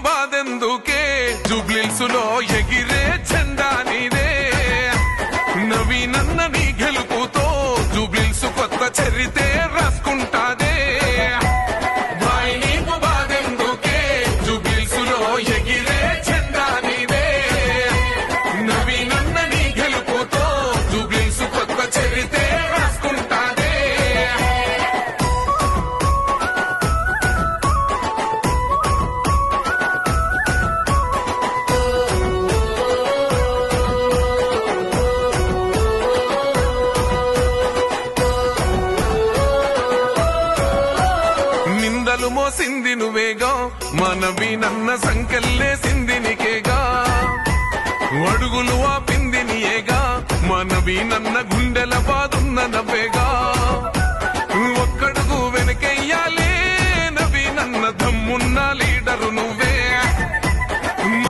బాధెందుకే జూబ్లీసులో ఎగిరే జెండా నీదే నవీనన్న నీ గెలుపుతో జూబ్లీస్ కొత్త చరితే రాసుకుంటాదే బాయ్ నీకు బాధెందుకే జూబ్లీసులో ఎగిరే జెండా నీదే నవీనన్న నీ గెలుపుతో జూబ్లీస్ కొత్త చరితే రాసుకుంటాదే నిందలు మోసింది నువ్వేగా మనవీనన్న సంకెళ్ళేసింది నీకేగా అడుగులు ఆపింది నీయేగా మనవీనన్న గుండెల బాదున్న నవ్వేగా ఒక్కడుగు వెనకెయ్యాలే నవీనన్న దమ్మున్న లీడరు నువ్వే